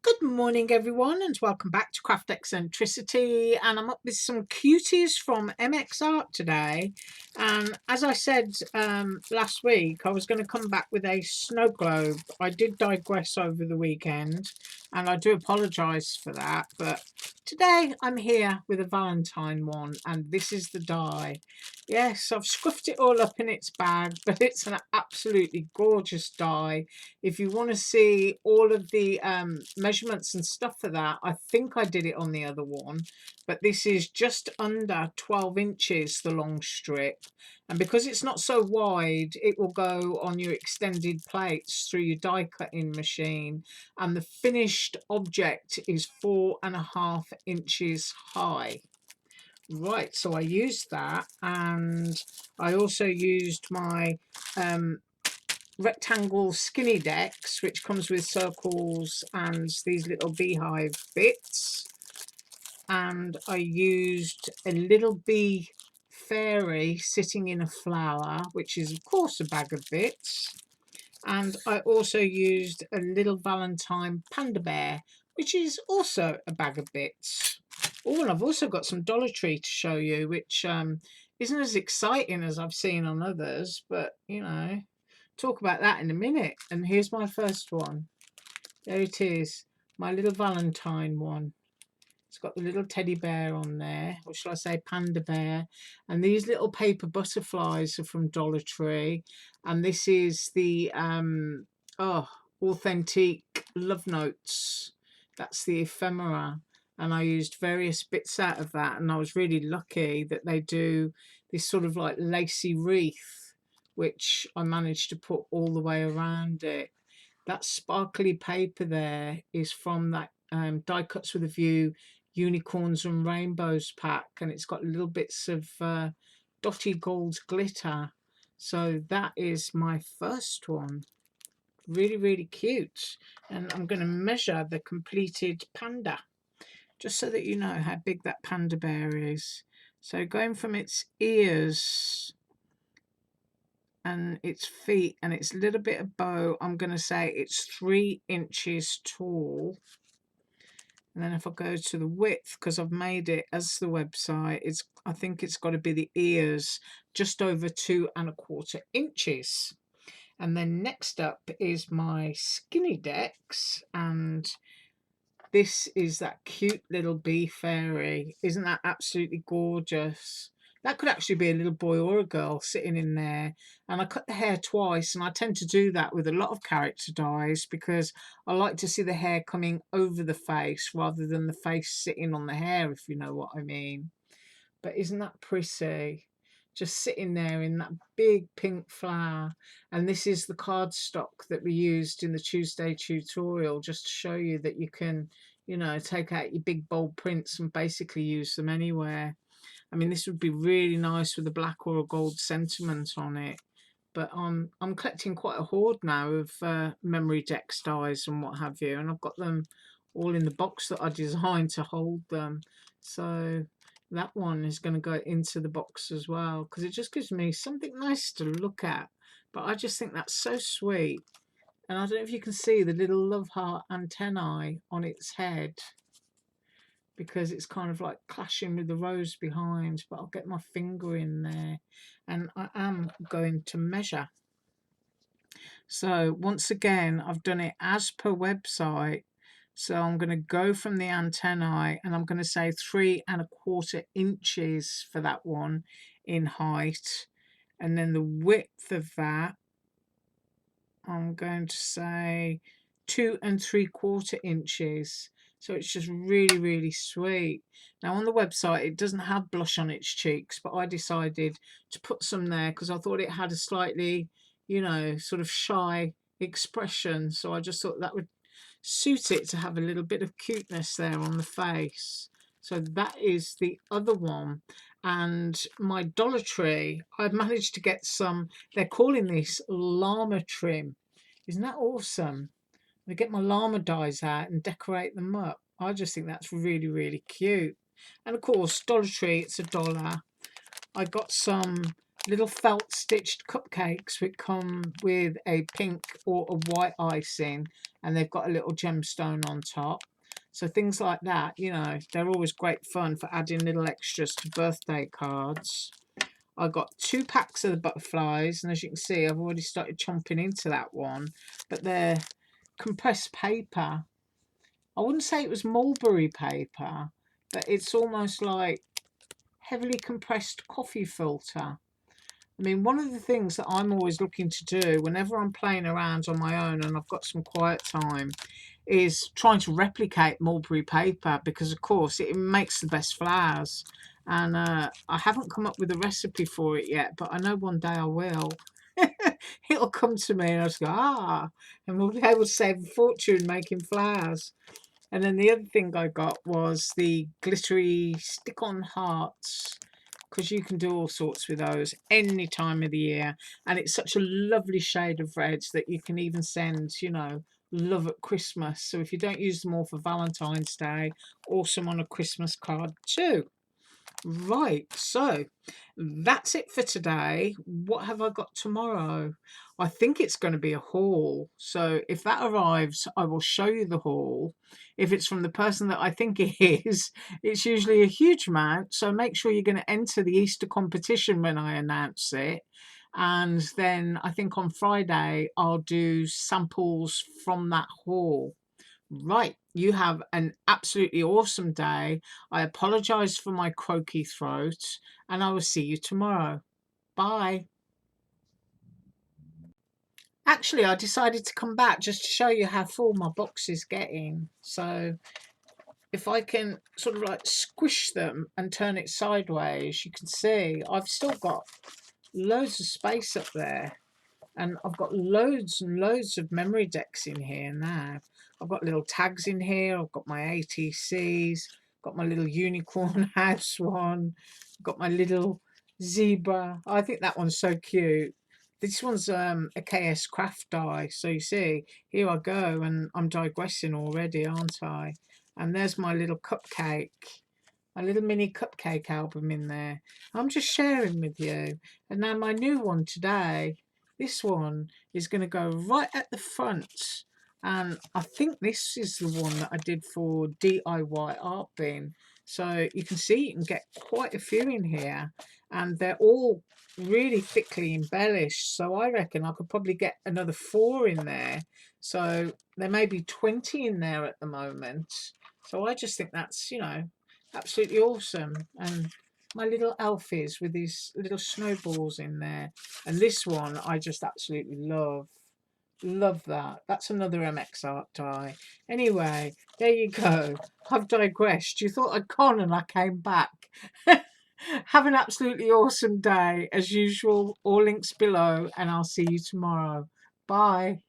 Good morning, everyone, and welcome back to Craft Eccentricity. And I'm up with some cuties from MX Art today. And as I said last week, I was going to come back with a snow globe. I did digress over the weekend, and I do apologise for that. But today I'm here with a Valentine one, and this is the die. Yes, I've scuffed it all up in its bag, but it's an absolutely gorgeous die. If you want to see all of the measurements and stuff for that, I think I did it on the other one, but this is just under 12 inches, the long strip. And because it's not so wide, it will go on your extended plates through your die cutting machine. And the finished object is 4.5 inches high. Right, so I used that, and I also used my rectangle skinny decks, which comes with circles and these little beehive bits. And I used a little bee fairy sitting in a flower, which is of course a bag of bits. And I also used a little Valentine panda bear, which is also a bag of bits. Oh, and I've also got some Dollar Tree to show you, which isn't as exciting as I've seen on others, but you know, talk about that in a minute. And here's my first one. There it is, my little Valentine one. It's got the little teddy bear on there, or shall I say panda bear. And these little paper butterflies are from Dollar Tree. And this is the authentic love notes. That's the ephemera. And I used various bits out of that. And I was really lucky that they do this sort of like lacy wreath, which I managed to put all the way around it. That sparkly paper there is from that Die Cuts with a View Unicorns and Rainbows pack, and it's got little bits of dotty gold glitter. So that is my first one. Really, really cute. And I'm going to measure the completed panda, just so that you know how big that panda bear is. So going from its ears and its feet and its little bit of bow, I'm going to say it's 3 inches tall. And then if I go to the width, because I've made it as the website, I think it's got to be the ears, just over 2.25 inches. And then next up is my skinny decks, and this is that cute little bee fairy. Isn't that absolutely gorgeous? That could actually be a little boy or a girl sitting in there. And I cut the hair twice, and I tend to do that with a lot of character dies because I like to see the hair coming over the face rather than the face sitting on the hair, if you know what I mean. But isn't that pretty? Just sitting there in that big pink flower. And this is the cardstock that we used in the Tuesday tutorial, just to show you that you can, you know, take out your big bold prints and basically use them anywhere. I mean, this would be really nice with a black or a gold sentiment on it. But I'm collecting quite a hoard now of memory decks dies and what have you, and I've got them all in the box that I designed to hold them. So that one is going to go into the box as well, because it just gives me something nice to look at. But I just think that's so sweet. And I don't know if you can see the little love heart antennae on its head, because it's kind of like clashing with the rose behind, but I'll get my finger in there and I am going to measure. So once again, I've done it as per website. So I'm going to go from the antennae and I'm going to say 3.25 inches for that one in height. And then the width of that, I'm going to say 2.75 inches. So it's just really, really sweet. Now on the website, it doesn't have blush on its cheeks, but I decided to put some there because I thought it had a slightly, you know, sort of shy expression. So I just thought that would suit it to have a little bit of cuteness there on the face. So that is the other one. And my Dollar Tree, I've managed to get some, they're calling this Llama Trim. Isn't that awesome? I get my llama dies out and decorate them up. I just think that's really, really cute. And of course, Dollar Tree, it's $1. I got some little felt stitched cupcakes which come with a pink or a white icing, and they've got a little gemstone on top. So things like that, you know, they're always great fun for adding little extras to birthday cards. I got 2 packs of the butterflies, and as you can see, I've already started chomping into that one. But they're compressed paper. I wouldn't say it was mulberry paper, but it's almost like heavily compressed coffee filter. I mean, one of the things that I'm always looking to do whenever I'm playing around on my own and I've got some quiet time is trying to replicate mulberry paper, because of course it makes the best flowers. And I haven't come up with a recipe for it yet, but I know one day I will. It'll come to me and I'll just go, ah, and we'll be able to save a fortune making flowers. And then the other thing I got was the glittery stick-on hearts, because you can do all sorts with those any time of the year. And it's such a lovely shade of red that you can even send, you know, love at Christmas. So if you don't use them all for Valentine's Day, awesome on a Christmas card too. Right, so that's it for today. What have I got tomorrow? I think it's going to be a haul. So if that arrives, I will show you the haul. If it's from the person that I think it is, it's usually a huge amount. So make sure you're going to enter the Easter competition when I announce it. And then I think on Friday, I'll do samples from that haul. Right, you have an absolutely awesome day. I apologise for my croaky throat, and I will see you tomorrow. Bye. Actually, I decided to come back just to show you how full my box is getting. So if I can sort of like squish them and turn it sideways, you can see I've still got loads of space up there. And I've got loads and loads of memory decks in here now. I've got little tags in here. I've got my ATCs. Got my little unicorn house one. Got my little zebra. I think that one's so cute. This one's a KS craft die. So you see, here I go, and I'm digressing already, aren't I? And there's my little cupcake. A little mini cupcake album in there. I'm just sharing with you. And now my new one today, this one is going to go right at the front. And I think this is the one that I did for DIY Art Bin. So you can see you can get quite a few in here. And they're all really thickly embellished. So I reckon I could probably get another 4 in there. So there may be 20 in there at the moment. So I just think that's, you know, absolutely awesome. And my little Alfies with these little snowballs in there. And this one I just absolutely love. Love that. That's another MX art die. Anyway, there you go. I've digressed. You thought I'd gone and I came back. Have an absolutely awesome day. As usual, all links below, and I'll see you tomorrow. Bye.